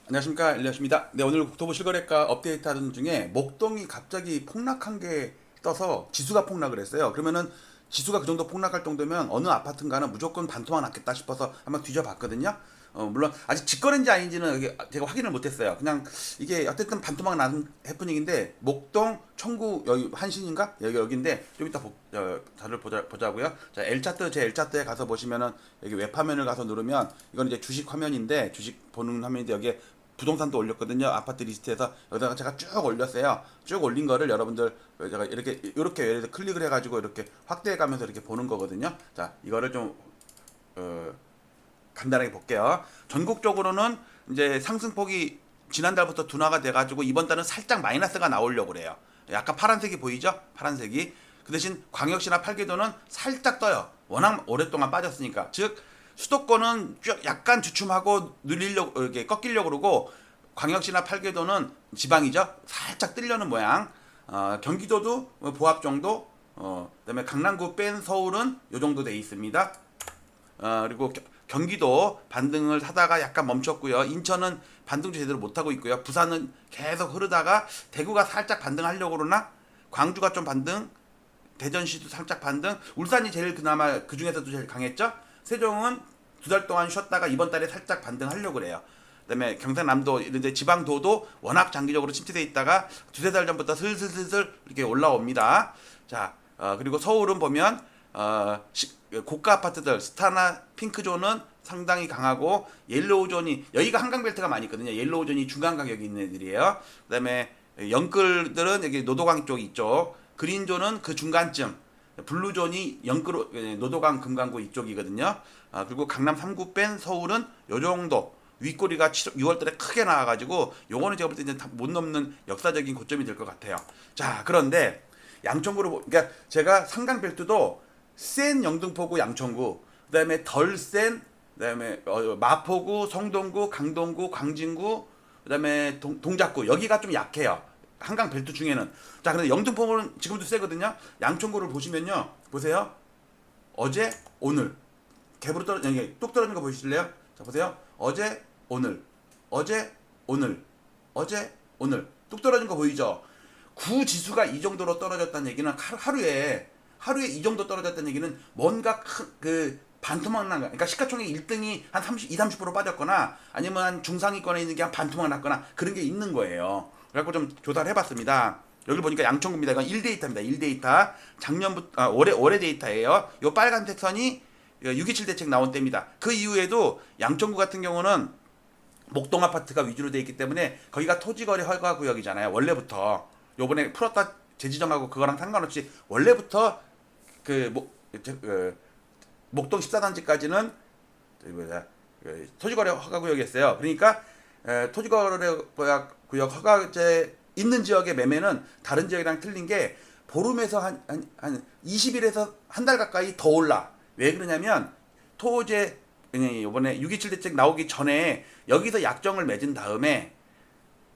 안녕하십니까, 일리아십니다. 네, 오늘 국토부 실거래가 업데이트 하던 중에 목동이 갑자기 폭락한 게 떠서 지수가 폭락을 했어요. 그러면은 지수가 그 정도 폭락할 정도면 어느 아파트인가는 무조건 반토막 났겠다 싶어서 한번 뒤져봤거든요. 물론 아직 직거래인지 아닌지는 제가 확인을 못했어요. 그냥 이게 어쨌든 반토막 난 해프닝인데 목동 청구 여기 한신인가 여기인데 좀 이따 자료를 보자고요. 자, L차트 제 L차트에 가서 보시면은 여기 웹 화면을 가서 누르면 이건 이제 주식 화면인데 주식 보는 화면인데 여기에 부동산도 올렸거든요. 아파트 리스트에서 여기다가 제가 쭉 올렸어요. 쭉 올린 거를 여러분들 제가 이렇게 예를 들어 클릭을 해가지고 이렇게 확대해 가면서 이렇게 보는 거거든요. 자, 이거를 좀 간단하게 볼게요. 전국적으로는 이제 상승폭이 지난달부터 둔화가 돼가지고 이번 달은 살짝 마이너스가 나오려고 그래요. 약간 파란색이 보이죠? 파란색이. 그 대신 광역시나 팔계도는 살짝 떠요. 워낙 오랫동안 빠졌으니까. 즉 수도권은 약간 주춤하고 늘리려고 이렇게 꺾이려고 그러고 광역시나 팔계도는 지방이죠. 살짝 뜨려는 모양. 경기도도 보합 정도. 그다음에 강남구 뺀 서울은 요 정도 돼 있습니다. 그리고 경기도 반등을 하다가 약간 멈췄고요. 인천은 반등 제대로 못하고 있고요. 부산은 계속 흐르다가 대구가 살짝 반등하려고 그러나 광주가 좀 반등, 대전시도 살짝 반등, 울산이 제일 그나마 그 중에서도 제일 강했죠. 세종은 두 달 동안 쉬었다가 이번 달에 살짝 반등하려고 그래요. 그다음에 경상남도 이런 지방도도 워낙 장기적으로 침체돼 있다가 두세 달 전부터 슬슬슬슬 이렇게 올라옵니다. 자, 그리고 서울은 보면 고가 아파트들 스타나 핑크존은 상당히 강하고 옐로우존이 여기가 한강벨트가 많이 있거든요. 옐로우존이 중간 가격이 있는 애들이에요. 그다음에 영끌들은 여기 노도강 쪽 이쪽, 그린존은 그 중간쯤, 블루존이 노도강 금강구 이쪽이거든요. 그리고 강남 3구 뺀 서울은 요 정도 윗꼬리가 6월달에 크게 나와가지고 요거는 제가 볼 때 이제 못 넘는 역사적인 고점이 될 것 같아요. 자, 그런데 양천구로 그러니까 제가 상강벨트도 센 영등포구 양천구, 그다음에 덜 센, 그다음에 마포구, 성동구, 강동구, 광진구, 그다음에 동작구 여기가 좀 약해요. 한강 벨트 중에는. 자, 근데 영등포구는 지금도 세거든요. 양천구를 보시면요, 보세요. 어제 오늘 갭으로 뚝 떨어진 거 보이실래요? 자, 보세요. 어제 오늘, 어제 오늘, 어제 오늘 뚝 떨어진 거 보이죠? 구 지수가 이 정도로 떨어졌다는 얘기는 하루에 이 정도 떨어졌다는 얘기는 뭔가 그 반토막 난 거. 그러니까 시가총액 1등이 한 30% 빠졌거나 아니면 한 중상위권에 있는 게 한 반토막 났거나 그런 게 있는 거예요. 그래갖고 좀 조사를 해봤습니다. 여기 보니까 양천구입니다. 이건 1데이터입니다. 1데이터. 작년부터 올해 데이터예요. 요 빨간색 선이 6.27 대책 나온 때입니다. 그 이후에도 양천구 같은 경우는 목동 아파트가 위주로 되어 있기 때문에 거기가 토지거래 허가 구역이잖아요. 원래부터 요번에 풀었다 재지정하고 그거랑 상관없이 원래부터 목동 14단지까지는 토지거래 허가 구역이었어요. 그러니까 토지거래 구역 허가제 있는 지역의 매매는 다른 지역이랑 틀린 게 보름에서 한 20일에서 한 달 가까이 더 올라. 왜 그러냐면 토제 이번에 6.27 대책 나오기 전에 여기서 약정을 맺은 다음에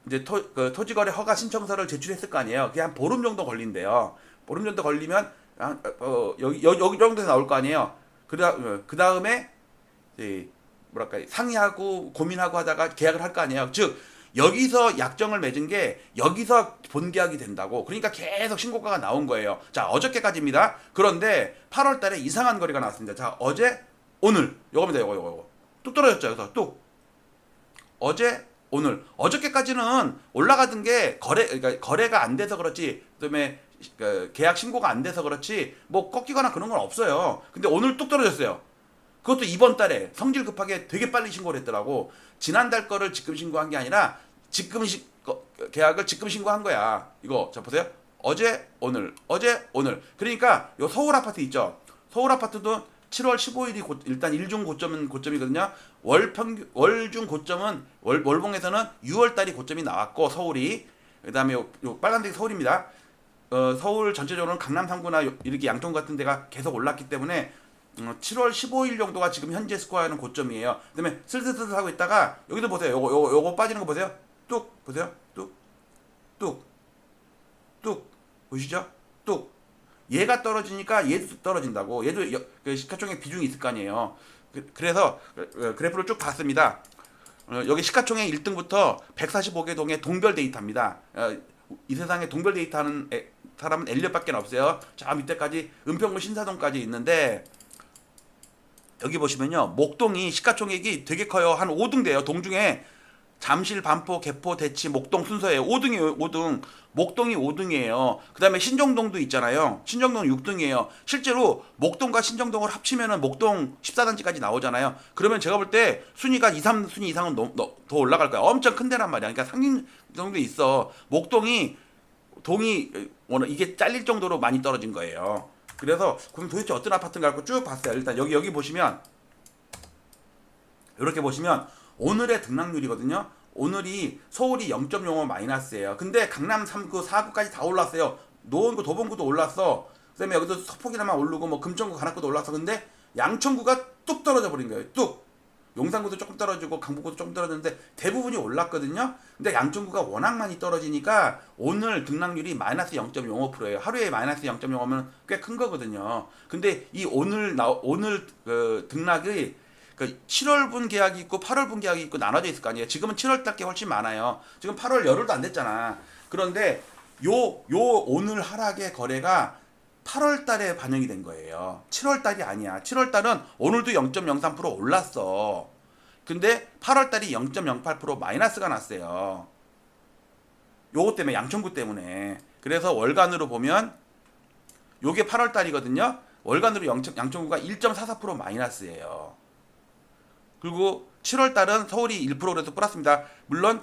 이제 토지거래 허가 신청서를 제출했을 거 아니에요. 그게 한 보름 정도 걸린대요. 보름 정도 걸리면 여기 정도에서 나올 거 아니에요. 그 다음에 뭐랄까 상의하고 고민하고 하다가 계약을 할 거 아니에요. 즉 여기서 약정을 맺은 게 여기서 본계약이 된다고. 그러니까 계속 신고가가 나온 거예요. 자, 어저께까지입니다. 그런데 8월 달에 이상한 거래가 나왔습니다. 자, 어제 오늘 요겁니다. 요거 뚝 떨어졌죠. 그래서 뚝 어제 오늘 어저께까지는 올라가던 게 그러니까 거래가 안 돼서 그렇지, 그다음에 계약 신고가 안 돼서 그렇지 뭐 꺾이거나 그런 건 없어요. 근데 오늘 뚝 떨어졌어요. 그것도 이번 달에 성질 급하게 되게 빨리 신고를 했더라고. 지난달 거를 지금 신고한 게 아니라 계약을 지금 신고한 거야. 이거 자 보세요. 어제 오늘 그러니까 요 서울 아파트 있죠. 서울 아파트도 7월 15일이 일단 일중 고점이거든요. 월중 고점은 월봉에서는 6월 달이 고점이 나왔고 서울이, 그다음에 요 빨간색이 서울입니다. 서울 전체적으로는 강남 3구나 이렇게 양천 같은 데가 계속 올랐기 때문에 7월 15일 정도가 지금 현재 스코어하는 고점이에요. 그다음에 슬슬슬 하고 있다가 여기도 보세요. 요거 빠지는 거 보세요. 뚝 보세요. 뚝 보시죠. 뚝 얘가 떨어지니까 얘도 떨어진다고. 얘도 그 시가총액 비중이 있을 거 아니에요. 그래서 그래프를 쭉 봤습니다. 여기 시가총액 1등부터 145개 동의 동별 데이터입니다. 이 세상에 동별 데이터 하는 사람은 엘리엇밖에 없어요. 저 밑에까지 은평구 신사동까지 있는데 여기 보시면요. 목동이 시가총액이 되게 커요. 한 5등 돼요. 동 중에 잠실, 반포, 개포, 대치, 목동 순서예요. 5등이에요. 5등. 목동이 5등이에요. 그 다음에 신정동도 있잖아요. 신정동 6등이에요. 실제로 목동과 신정동을 합치면은 목동 14단지까지 나오잖아요. 그러면 제가 볼 때 순위가 2, 3순위 이상은 더 올라갈 거야. 엄청 큰 데란 말이야. 그러니까 상징 정도 있어. 목동이 동이 이게 잘릴 정도로 많이 떨어진 거예요. 그래서 그럼 도대체 어떤 아파트인가 갖고 쭉 봤어요. 일단 여기 보시면 이렇게 보시면 오늘의 등락률이거든요. 오늘이 서울이 0.05 마이너스예요. 근데 강남 3구, 4구까지 다 올랐어요. 노원구, 도봉구도 올랐어. 그다음에 여기도 서포기나마 오르고 뭐 금천구, 관악구도 올랐어. 근데 양천구가 뚝 떨어져 버린 거예요. 뚝. 용산구도 조금 떨어지고 강북구도 조금 떨어졌는데 대부분이 올랐거든요. 근데 양천구가 워낙 많이 떨어지니까 오늘 등락률이 마이너스 0.05%예요. 하루에 마이너스 0.05면 꽤 큰 거거든요. 근데 이 오늘 등락이 7월분 계약이 있고 8월분 계약이 있고 나눠져 있을 거 아니에요. 지금은 7월달 게 훨씬 많아요. 지금 8월 열흘도 안 됐잖아. 그런데 요 오늘 하락의 거래가 8월 달에 반영이 된 거예요. 7월 달이 아니야. 7월 달은 오늘도 0.03% 올랐어. 근데 8월 달이 0.08% 마이너스가 났어요. 요거 때문에 양천구 때문에. 그래서 월간으로 보면 요게 8월 달이거든요. 월간으로 양천구가 1.44% 마이너스예요. 그리고 7월 달은 서울이 1%라도 플러스입니다. 물론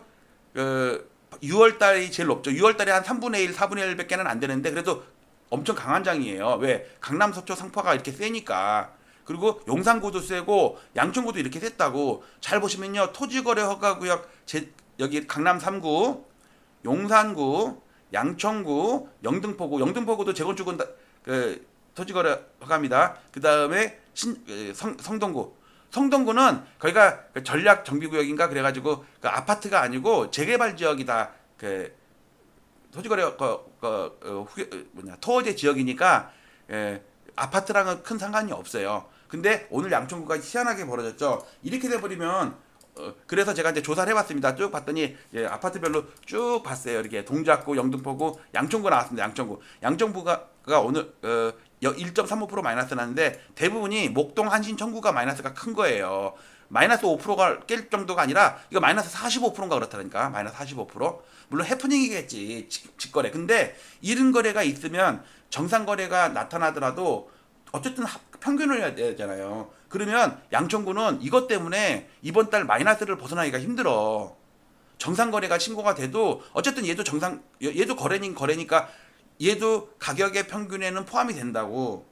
6월 달이 제일 높죠. 6월 달에 한 3분의 1, 4분의 1밖에는 안 되는데 그래도 엄청 강한 장이에요. 왜? 강남, 서초, 상파가 이렇게 세니까. 그리고 용산구도 세고 양천구도 이렇게 셌다고. 잘 보시면요. 토지거래 허가구역 여기 강남 3구, 용산구, 양천구, 영등포구도 재건축은 토지거래 허가입니다. 그 다음에 성동구는 거기가 전략 정비구역인가 그래가지고 아파트가 아니고 재개발 지역이다. 토지거래 토어제 지역이니까 아파트랑은 큰 상관이 없어요. 근데 오늘 양천구가 희한하게 벌어졌죠. 이렇게 돼버리면 그래서 제가 이제 조사를 해봤습니다. 쭉 봤더니 아파트별로 쭉 봤어요. 이렇게 동작구, 영등포구, 양천구 나왔습니다. 양천구가 오늘 1.35% 마이너스 났는데 대부분이 목동, 한신, 청구가 마이너스가 큰 거예요. 마이너스 5%가 깰 정도가 아니라 이거 마이너스 45%인가 그렇다니까. 마이너스 45%. 물론 해프닝이겠지. 직거래. 근데 이른 거래가 있으면 정상 거래가 나타나더라도 어쨌든 평균을 해야 되잖아요. 그러면 양천구는 이것 때문에 이번 달 마이너스를 벗어나기가 힘들어. 정상 거래가 신고가 돼도 어쨌든 얘도 거래니까 얘도 가격의 평균에는 포함이 된다고.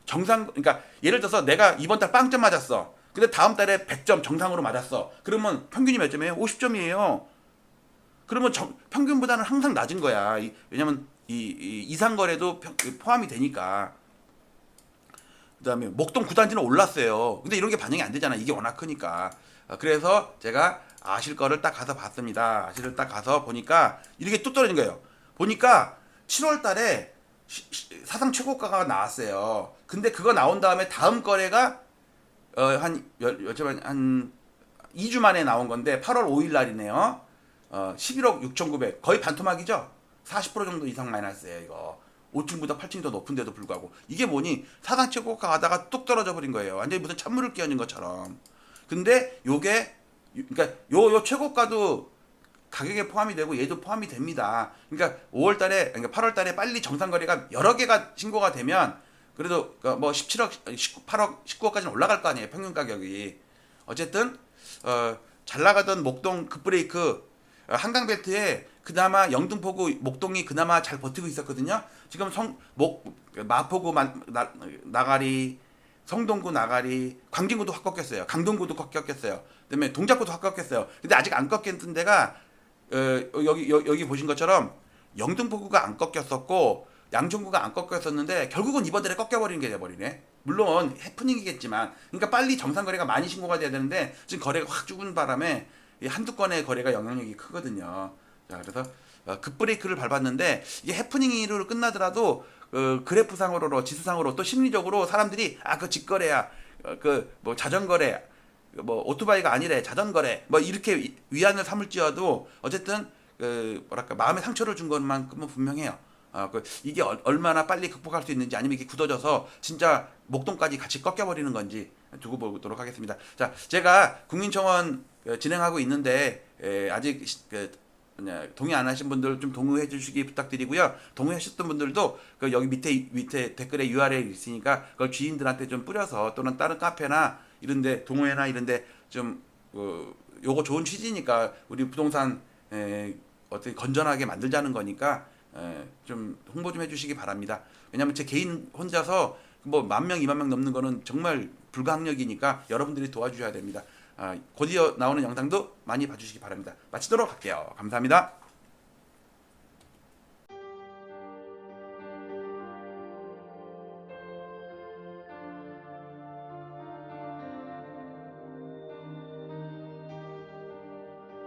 그러니까 예를 들어서 내가 이번 달 빵점 맞았어. 근데 다음 달에 100점 정상으로 맞았어. 그러면 평균이 몇 점이에요? 50점이에요. 그러면 평균보다는 항상 낮은 거야. 왜냐면 이 이상 거래도 포함이 되니까. 그다음에 목동 9단지는 올랐어요. 근데 이런 게 반영이 안 되잖아. 이게 워낙 크니까. 그래서 제가 아실 거를 딱 가서 봤습니다. 아실을 딱 가서 보니까 이렇게 뚝 떨어진 거예요. 보니까 7월 달에 사상 최고가가 나왔어요. 근데 그거 나온 다음에 다음 거래가 한 2주 만에 나온 건데 8월 5일 날이네요. 11억 6,900 거의 반토막이죠. 40% 정도 이상 마이너스예요. 이거 5층보다 8층이 더 높은데도 불구하고 이게 뭐니 사상 최고가 가다가 뚝 떨어져 버린 거예요. 완전히 무슨 찬물을 끼얹은 것처럼. 근데 요게 그러니까 요 최고가도 가격에 포함이 되고 얘도 포함이 됩니다. 그러니까 5월달에 그러니까 8월달에 빨리 정상 거래가 여러 개가 신고가 되면 그래도 뭐 17억, 8억, 19억까지는 올라갈 거 아니에요. 평균 가격이. 어쨌든 잘 나가던 목동 급브레이크 한강벨트에 그나마 영등포구 목동이 그나마 잘 버티고 있었거든요. 지금 마포구 나가리, 성동구 나가리, 광진구도 확 꺾였어요. 강동구도 확 꺾였어요. 그다음에 동작구도 확 꺾였어요. 근데 아직 안 꺾였던 데가 여기 보신 것처럼 영등포구가 안 꺾였었고 양천구가 안 꺾였었는데 결국은 이번 달에 꺾여버리는 게 돼버리네. 물론 해프닝이겠지만 그러니까 빨리 정상 거래가 많이 신고가 돼야 되는데 지금 거래가 확 죽은 바람에 한두 건의 거래가 영향력이 크거든요. 자, 그래서 급브레이크를 밟았는데 이게 해프닝으로 끝나더라도 그래프상으로 지수상으로 또 심리적으로 사람들이 그 직거래야 그 뭐 자전거래 뭐 오토바이가 아니래 자전거래 뭐 이렇게 위안을 삼을지어도 어쨌든 뭐랄까 마음의 상처를 준 것만큼은 분명해요. 이게 얼마나 빨리 극복할 수 있는지 아니면 이게 굳어져서 진짜 목동까지 같이 꺾여버리는 건지 두고 보도록 하겠습니다. 자, 제가 국민청원 진행하고 있는데 아직 동의 안 하신 분들 좀 동의해 주시기 부탁드리고요. 동의하셨던 분들도 여기 밑에 댓글에 URL 있으니까 그걸 지인들한테 좀 뿌려서 또는 다른 카페나 이런데 동호회나 이런데 좀 요거 좋은 취지니까 우리 부동산 어떻게 건전하게 만들자는 거니까 좀 홍보 좀 해주시기 바랍니다. 왜냐하면 제 개인 혼자서 뭐 10,000명, 20,000명 넘는 거는 정말 불가항력이니까 여러분들이 도와주셔야 됩니다. 곧 이어 나오는 영상도 많이 봐주시기 바랍니다. 마치도록 할게요. 감사합니다.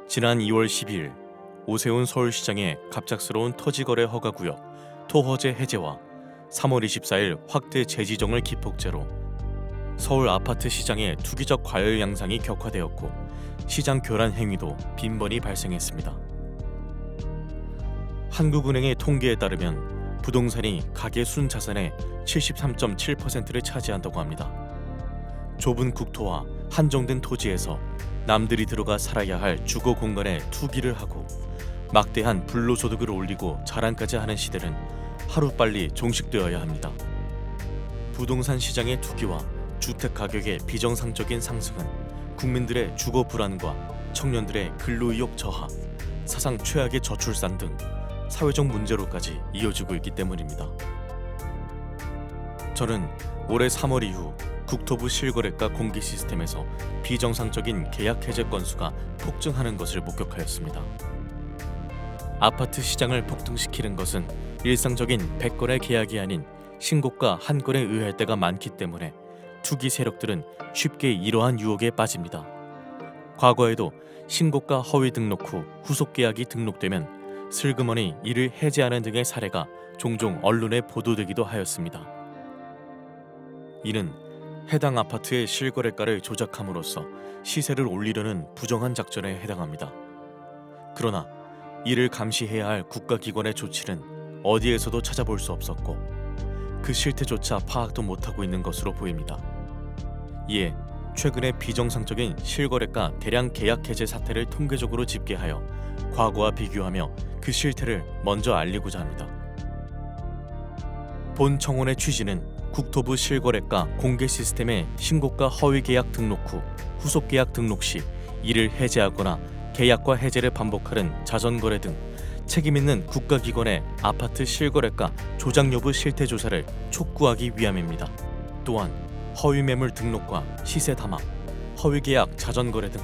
지난 2월 12일 오세훈 서울시장의 갑작스러운 토지거래 허가구역 토허제 해제와 3월 24일 확대 재지정을 기폭제로 서울 아파트 시장의 투기적 과열 양상이 격화되었고 시장 교란 행위도 빈번히 발생했습니다. 한국은행의 통계에 따르면 부동산이 가계 순자산의 73.7%를 차지한다고 합니다. 좁은 국토와 한정된 토지에서 남들이 들어가 살아야 할 주거 공간에 투기를 하고 막대한 불로소득을 올리고 자랑까지 하는 시대는 하루빨리 종식되어야 합니다. 부동산 시장의 투기와 주택 가격의 비정상적인 상승은 국민들의 주거 불안과 청년들의 근로의욕 저하, 사상 최악의 저출산 등 사회적 문제로까지 이어지고 있기 때문입니다. 저는 올해 3월 이후 국토부 실거래가 공개 시스템에서 비정상적인 계약 해제 건수가 폭증하는 것을 목격하였습니다. 아파트 시장을 폭등시키는 것은 일상적인 100건의 계약이 아닌 신고가 한 건에 의할 때가 많기 때문에 투기 세력들은 쉽게 이러한 유혹에 빠집니다. 과거에도 신고가 허위 등록 후 후속 계약이 등록되면 슬그머니 이를 해제하는 등의 사례가 종종 언론에 보도되기도 하였습니다. 이는 해당 아파트의 실거래가를 조작함으로써 시세를 올리려는 부정한 작전에 해당합니다. 그러나 이를 감시해야 할 국가기관의 조치는 어디에서도 찾아볼 수 없었고 그 실태조차 파악도 못하고 있는 것으로 보입니다. 이에 최근에 비정상적인 실거래가 대량 계약 해제 사태를 통계적으로 집계하여 과거와 비교하며 그 실태를 먼저 알리고자 합니다. 본 청원의 취지는 국토부 실거래가 공개 시스템의 신고가 허위 계약 등록 후 후속 계약 등록 시 이를 해제하거나 계약과 해제를 반복하는 자전거래 등 책임있는 국가기관의 아파트 실거래가 조작 여부 실태 조사를 촉구하기 위함입니다. 또한 허위 매물 등록과 시세 담합, 허위 계약 자전거래 등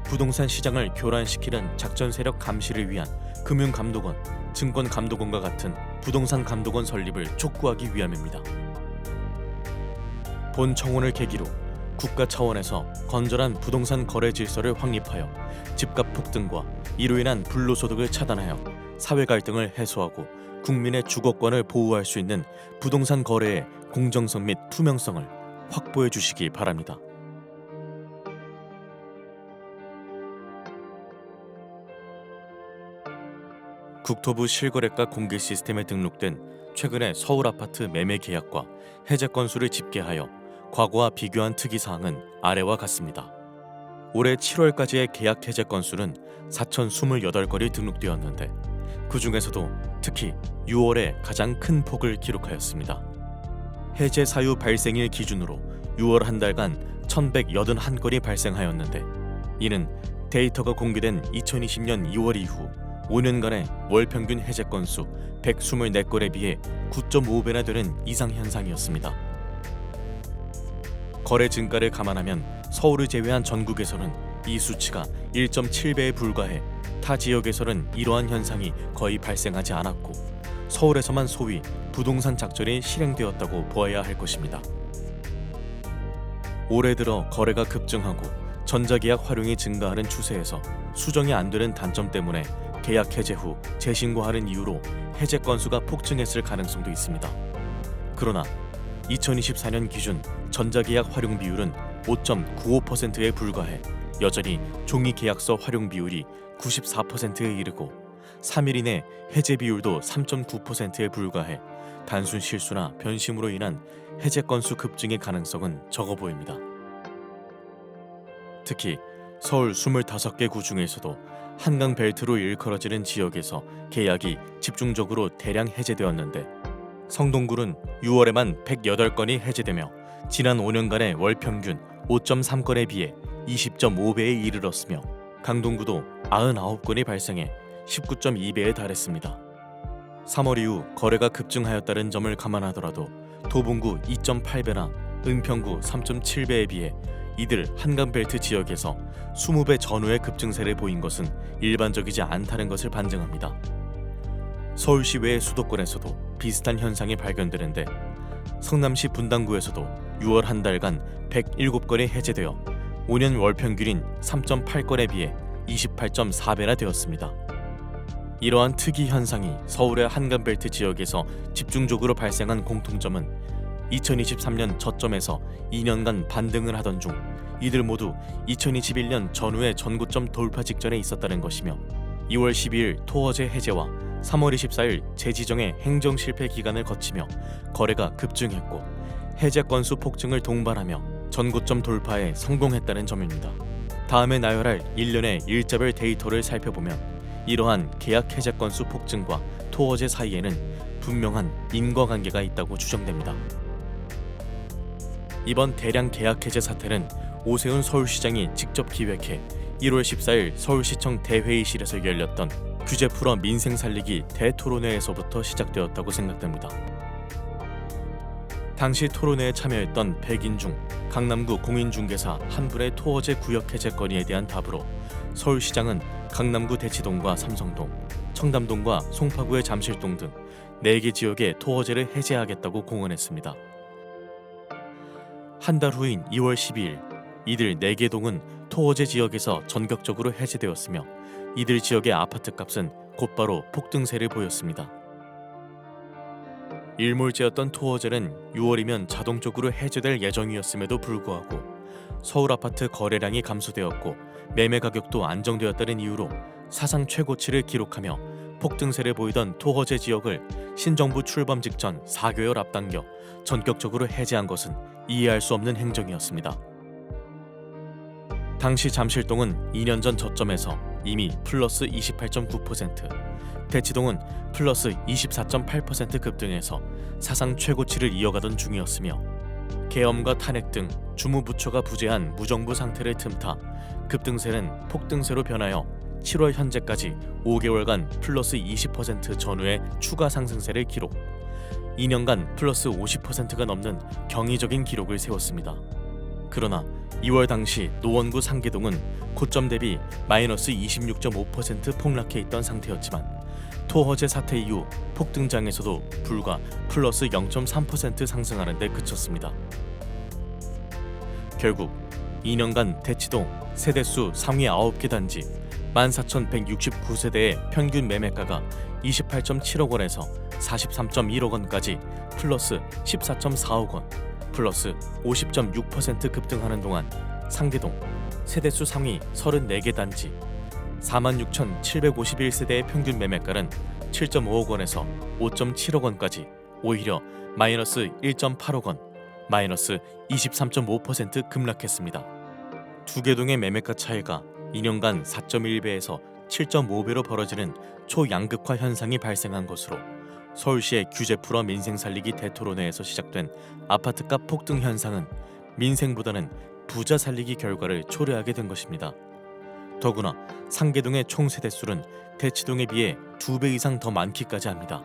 부동산 시장을 교란시키는 작전 세력 감시를 위한 금융감독원, 증권감독원과 같은 부동산 감독원 설립을 촉구하기 위함입니다. 본 청원을 계기로 국가 차원에서 건전한 부동산 거래 질서를 확립하여 집값 폭등과 이로 인한 불로소득을 차단하여 사회 갈등을 해소하고 국민의 주거권을 보호할 수 있는 부동산 거래의 공정성 및 투명성을 확보해 주시기 바랍니다. 국토부 실거래가 공개 시스템에 등록된 최근의 서울 아파트 매매 계약과 해제 건수를 집계하여 과거와 비교한 특이사항은 아래와 같습니다. 올해 7월까지의 계약 해제 건수는 4,028건이 등록되었는데 그 중에서도 특히 6월에 가장 큰 폭을 기록하였습니다. 해제 사유 발생일 기준으로 6월 한 달간 1,181건이 발생하였는데 이는 데이터가 공개된 2020년 2월 이후 5년간의 월 평균 해제 건수 124건에 비해 9.5배나 되는 이상 현상이었습니다. 거래 증가를 감안하면 서울을 제외한 전국에서는 이 수치가 1.7배에 불과해 타 지역에서는 이러한 현상이 거의 발생하지 않았고 서울에서만 소위 부동산 작전이 실행되었다고 보아야 할 것입니다. 올해 들어 거래가 급증하고 전자계약 활용이 증가하는 추세에서 수정이 안 되는 단점 때문에 계약 해제 후 재신고하는 이유로 해제 건수가 폭증했을 가능성도 있습니다. 그러나 2024년 기준 전자계약 활용 비율은 5.95%에 불과해 여전히 종이 계약서 활용 비율이 94%에 이르고 3일 이내 해제 비율도 3.9%에 불과해 단순 실수나 변심으로 인한 해제 건수 급증의 가능성은 적어 보입니다. 특히 서울 25개 구 중에서도 한강 벨트로 일컬어지는 지역에서 계약이 집중적으로 대량 해제되었는데 성동구는 6월에만 108건이 해제되며 지난 5년간의 월 평균 5.3건에 비해 20.5배에 이르렀으며 강동구도 99건이 발생해 19.2배에 달했습니다. 3월 이후 거래가 급증하였다는 점을 감안하더라도 도봉구 2.8배나 은평구 3.7배에 비해 이들 한강벨트 지역에서 20배 전후의 급증세를 보인 것은 일반적이지 않다는 것을 반증합니다. 서울시 외의 수도권에서도 비슷한 현상이 발견되는데 성남시 분당구에서도 6월 한 달간 107건이 해제되어 5년 월 평균인 3.8건에 비해 28.4배나 되었습니다. 이러한 특이 현상이 서울의 한강벨트 지역에서 집중적으로 발생한 공통점은 2023년 저점에서 2년간 반등을 하던 중 이들 모두 2021년 전후의 전고점 돌파 직전에 있었다는 것이며 2월 12일 토어제 해제와 3월 24일 재지정의 행정 실패 기간을 거치며 거래가 급증했고 해제 건수 폭증을 동반하며 전고점 돌파에 성공했다는 점입니다. 다음에 나열할 1년의 일자별 데이터를 살펴보면 이러한 계약 해제 건수 폭증과 토어제 사이에는 분명한 인과관계가 있다고 추정됩니다. 이번 대량 계약 해제 사태는 오세훈 서울시장이 직접 기획해 1월 14일 서울시청 대회의실에서 열렸던 규제 풀어 민생 살리기 대토론회에서부터 시작되었다고 생각됩니다. 당시 토론회에 참여했던 100인 중 강남구 공인중개사 한 분의 토어제 구역 해제 건의에 대한 답으로 서울시장은 강남구 대치동과 삼성동, 청담동과 송파구의 잠실동 등 4개 지역의 토어제를 해제하겠다고 공언했습니다. 한 달 후인 2월 12일 이들 4개 동은 토어제 지역에서 전격적으로 해제되었으며 이들 지역의 아파트 값은 곧바로 폭등세를 보였습니다. 일몰제였던 토어제는 6월이면 자동적으로 해제될 예정이었음에도 불구하고 서울 아파트 거래량이 감소되었고 매매 가격도 안정되었다는 이유로 사상 최고치를 기록하며 폭등세를 보이던 토어제 지역을 신정부 출범 직전 4개월 앞당겨 전격적으로 해제한 것은 이해할 수 없는 행정이었습니다. 당시 잠실동은 2년 전 저점에서 이미 플러스 28.9%, 대치동은 플러스 24.8% 급등해서 사상 최고치를 이어가던 중이었으며 계엄과 탄핵 등 주무부처가 부재한 무정부 상태를 틈타 급등세는 폭등세로 변하여 7월 현재까지 5개월간 플러스 20% 전후의 추가 상승세를 기록, 2년간 플러스 50%가 넘는 경이적인 기록을 세웠습니다. 그러나 2월 당시 노원구 상계동은 고점 대비 마이너스 26.5% 폭락해 있던 상태였지만 토허제 사태 이후 폭등장에서도 불과 플러스 0.3% 상승하는 데 그쳤습니다. 결국 2년간 대치동 세대수 상위 9개 단지 14,169세대의 평균 매매가가 28.7억 원에서 43.1억 원까지 플러스 14.4억 원, 플러스 50.6% 급등하는 동안 상계동 세대수 상위 34개 단지 46,751세대의 평균 매매가는 7.5억 원에서 5.7억 원까지 오히려 마이너스 1.8억 원, 마이너스 23.5% 급락했습니다. 두 개 동의 매매가 차이가 2년간 4.1배에서 7.5배로 벌어지는 초양극화 현상이 발생한 것으로 서울시의 규제 풀어 민생 살리기 대토론회에서 시작된 아파트값 폭등 현상은 민생보다는 부자 살리기 결과를 초래하게 된 것입니다. 더구나 상계동의 총 세대수는 대치동에 비해 2배 이상 더 많기까지 합니다.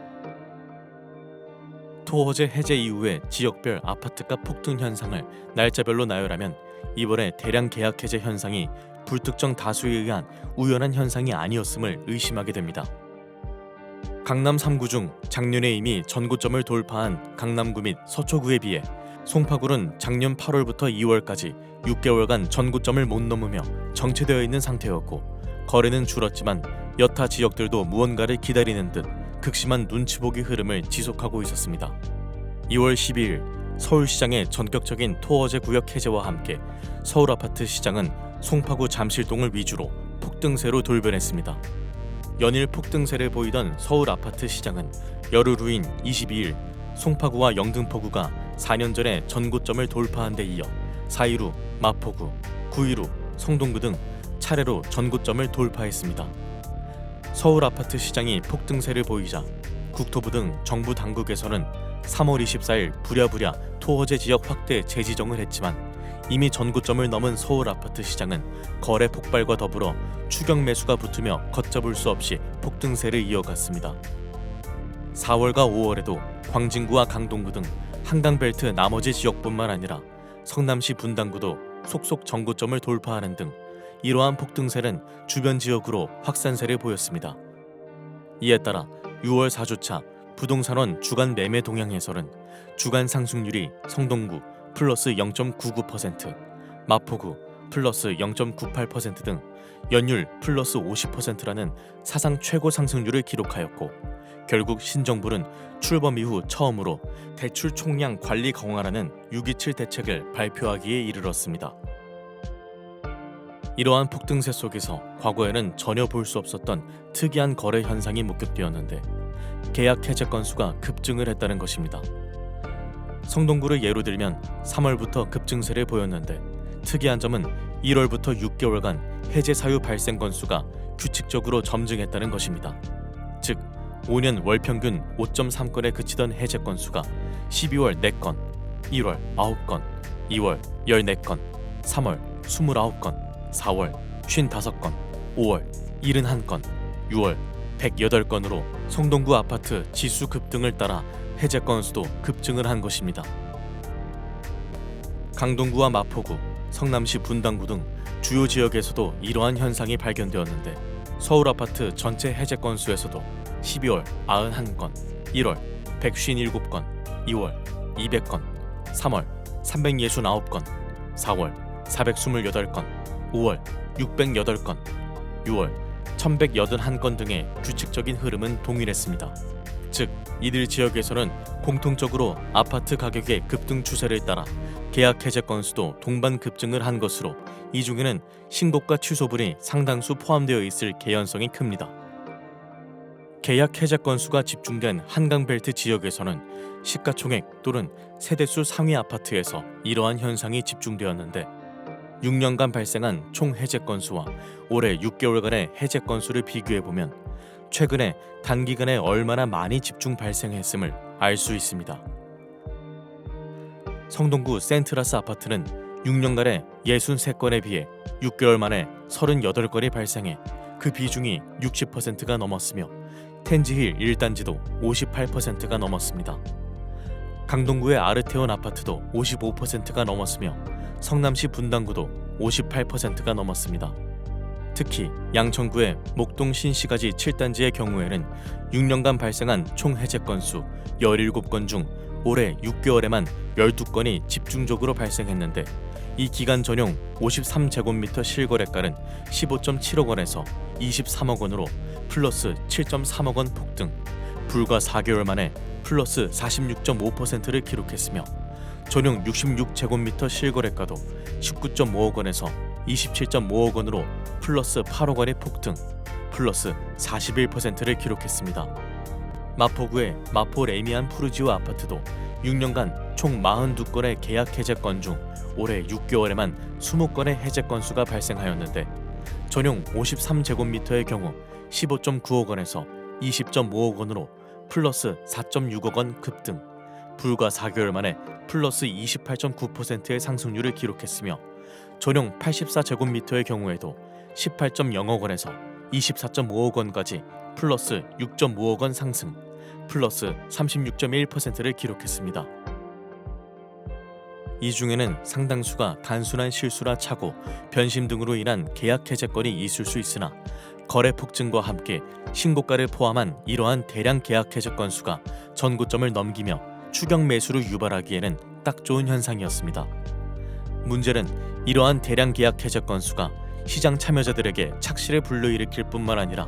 토어제 해제 이후의 지역별 아파트값 폭등 현상을 날짜별로 나열하면 이번에 대량 계약 해제 현상이 불특정 다수에 의한 우연한 현상이 아니었음을 의심하게 됩니다. 강남 3구 중 작년에 이미 전고점을 돌파한 강남구 및 서초구에 비해 송파구는 작년 8월부터 2월까지 6개월간 전고점을 못 넘으며 정체되어 있는 상태였고 거래는 줄었지만 여타 지역들도 무언가를 기다리는 듯 극심한 눈치보기 흐름을 지속하고 있었습니다. 2월 12일 서울시장의 전격적인 토어제 구역 해제와 함께 서울 아파트 시장은 송파구 잠실동을 위주로 폭등세로 돌변했습니다. 연일 폭등세를 보이던 서울 아파트 시장은 열흘 후인 22일 송파구와 영등포구가 4년 전에 전고점을 돌파한 데 이어 4일 후 마포구, 9일 후 성동구 등 차례로 전고점을 돌파했습니다. 서울 아파트 시장이 폭등세를 보이자 국토부 등 정부 당국에서는 3월 24일 부랴부랴 토어제 지역 확대 재지정을 했지만 이미 전고점을 넘은 서울 아파트 시장은 거래 폭발과 더불어 추격 매수가 붙으며 걷잡을 수 없이 폭등세를 이어갔습니다. 4월과 5월에도 광진구와 강동구 등 한강벨트 나머지 지역뿐만 아니라 성남시 분당구도 속속 전고점을 돌파하는 등 이러한 폭등세는 주변 지역으로 확산세를 보였습니다. 이에 따라 6월 4주차 부동산원 주간 매매 동향에서는 주간 상승률이 성동구 플러스 0.99%, 마포구 플러스 0.98% 등 연율 플러스 50%라는 사상 최고 상승률을 기록하였고 결국 신정부는 출범 이후 처음으로 대출 총량 관리 강화라는 627 대책을 발표하기에 이르렀습니다. 이러한 폭등세 속에서 과거에는 전혀 볼 수 없었던 특이한 거래 현상이 목격되었는데 계약 해제 건수가 급증을 했다는 것입니다. 성동구를 예로 들면 3월부터 급증세를 보였는데 특이한 점은 1월부터 6개월간 해제 사유 발생 건수가 규칙적으로 점증했다는 것입니다. 즉 5년 월 평균 5.3건에 그치던 해제 건수가 12월 4건, 1월 9건, 2월 14건, 3월 29건, 4월 55건, 5월 71건, 6월 108건으로 성동구 아파트 지수 급등을 따라 해제 건수도 급증을 한 것입니다. 강동구와 마포구, 성남시 분당구 등 주요 지역에서도 이러한 현상이 발견되었는데 서울 아파트 전체 해제 건수에서도 12월 91건, 1월 157건, 2월 200건, 3월 369건, 4월 428건, 5월 608건, 6월 1181건 등의 규칙적인 흐름은 동일했습니다. 즉, 이들 지역에서는 공통적으로 아파트 가격의 급등 추세를 따라 계약 해제 건수도 동반 급증을 한 것으로 이 중에는 신고가 취소분이 상당수 포함되어 있을 개연성이 큽니다. 계약 해제 건수가 집중된 한강벨트 지역에서는 시가총액 또는 세대수 상위 아파트에서 이러한 현상이 집중되었는데 6년간 발생한 총 해제 건수와 올해 6개월간의 해제 건수를 비교해보면 최근에 단기간에 얼마나 많이 집중 발생했음을 알 수 있습니다. 성동구 센트라스 아파트는 6년간에 63건에 비해 6개월 만에 38건이 발생해 그 비중이 60%가 넘었으며 텐지힐 1단지도 58%가 넘었습니다. 강동구의 아르테온 아파트도 55%가 넘었으며 성남시 분당구도 58%가 넘었습니다. 특히 양천구의 목동 신시가지 7단지의 경우에는 6년간 발생한 총 해제 건수 17건 중 올해 6개월에만 12건이 집중적으로 발생했는데 이 기간 전용 53제곱미터 실거래가는 15.7억 원에서 23억 원으로 플러스 7.3억 원 폭등, 불과 4개월 만에 플러스 46.5%를 기록했으며 전용 66제곱미터 실거래가도 19.5억 원에서 27.5억 원으로 플러스 8억 원의 폭등, 플러스 41%를 기록했습니다. 마포구의 마포 레미안 푸르지오 아파트도 6년간 총 42건의 계약 해제 건 중 올해 6개월에만 20건의 해제 건수가 발생하였는데 전용 53제곱미터의 경우 15.9억 원에서 20.5억 원으로 플러스 4.6억 원 급등, 불과 4개월 만에 플러스 28.9%의 상승률을 기록했으며 전용 84제곱미터의 경우에도 18.0억 원에서 24.5억 원까지 플러스 6.5억 원 상승, 플러스 36.1%를 기록했습니다. 이 중에는 상당수가 단순한 실수라 차고 변심 등으로 인한 계약 해제건이 있을 수 있으나 거래 폭증과 함께 신고가를 포함한 이러한 대량 계약 해제 건수가 전고점을 넘기며 추격 매수를 유발하기에는 딱 좋은 현상이었습니다. 문제는 이러한 대량 계약 해제 건수가 시장 참여자들에게 착시를 불러일으킬 뿐만 아니라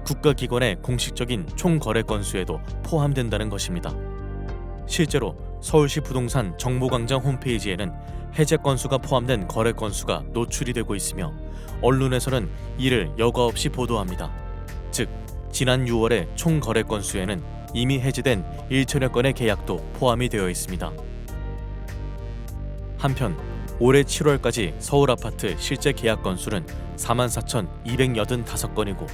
국가기관의 공식적인 총 거래 건수에도 포함된다는 것입니다. 실제로 서울시 부동산 정보광장 홈페이지에는 해제 건수가 포함된 거래 건수가 노출이 되고 있으며 언론에서는 이를 여과 없이 보도합니다. 즉, 지난 6월의 총 거래 건수에는 이미 해지된 1천여 건의 계약도 포함이 되어 있습니다. 한편 올해 7월까지 서울 아파트 실제 계약 건수는 44,285건이고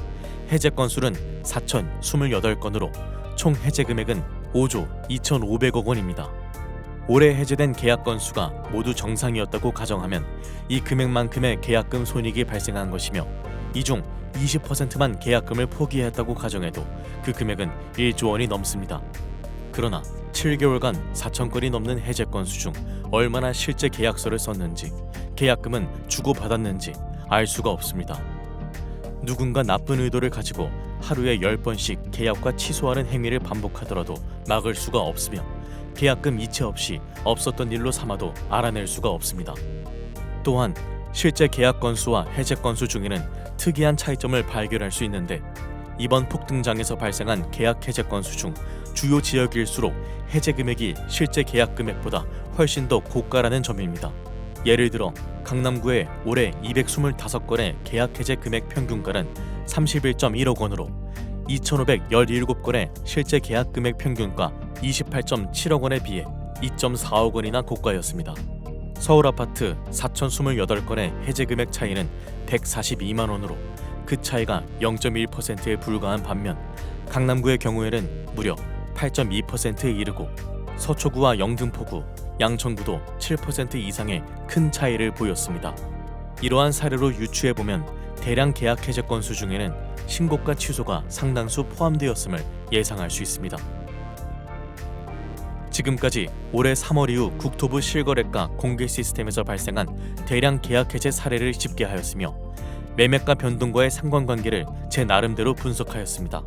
해제 건수는 4,028건으로 총 해제 금액은 5조 2,500억 원입니다. 올해 해제된 계약 건수가 모두 정상이었다고 가정하면 이 금액만큼의 계약금 손익이 발생한 것이며 이 중 20%만 계약금을 포기했다고 가정해도 그 금액은 1조 원이 넘습니다. 그러나 7개월간 4,000건이 넘는 해제 건수 중 얼마나 실제 계약서를 썼는지, 계약금은 주고받았는지 알 수가 없습니다. 누군가 나쁜 의도를 가지고 하루에 10번씩 계약과 취소하는 행위를 반복하더라도 막을 수가 없으며 계약금 이체 없이 없었던 일로 삼아도 알아낼 수가 없습니다. 또한 실제 계약 건수와 해제 건수 중에는 특이한 차이점을 발견할 수 있는데 이번 폭등장에서 발생한 계약 해제 건수 중 주요 지역일수록 해제 금액이 실제 계약 금액보다 훨씬 더 고가라는 점입니다. 예를 들어 강남구의 올해 225건의 계약 해제 금액 평균가는 31.1억 원으로 2,517건의 실제 계약 금액 평균가 28.7억 원에 비해 2.4억 원이나 고가였습니다. 서울 아파트 4,028건의 해제 금액 차이는 142만 원으로 그 차이가 0.1%에 불과한 반면 강남구의 경우에는 무려 8.2%에 이르고 서초구와 영등포구, 양천구도 7% 이상의 큰 차이를 보였습니다. 이러한 사례로 유추해보면 대량 계약 해제 건수 중에는 신고가 취소가 상당수 포함되었음을 예상할 수 있습니다. 지금까지 올해 3월 이후 국토부 실거래가 공개 시스템에서 발생한 대량 계약 해제 사례를 집계하였으며 매매가 변동과의 상관관계를 제 나름대로 분석하였습니다.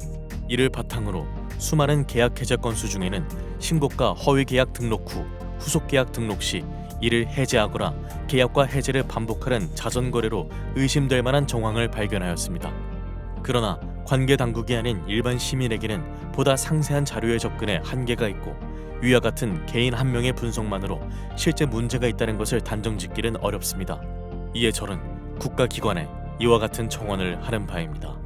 이를 바탕으로 수많은 계약 해제 건수 중에는 신고가 허위 계약 등록 후 후속 계약 등록 시 이를 해제하거나 계약과 해제를 반복하는 자전거래로 의심될 만한 정황을 발견하였습니다. 그러나 관계 당국이 아닌 일반 시민에게는 보다 상세한 자료에 접근에 한계가 있고 위와 같은 개인 한 명의 분석만으로 실제 문제가 있다는 것을 단정짓기는 어렵습니다. 이에 저는 국가기관에 이와 같은 청원을 하는 바입니다.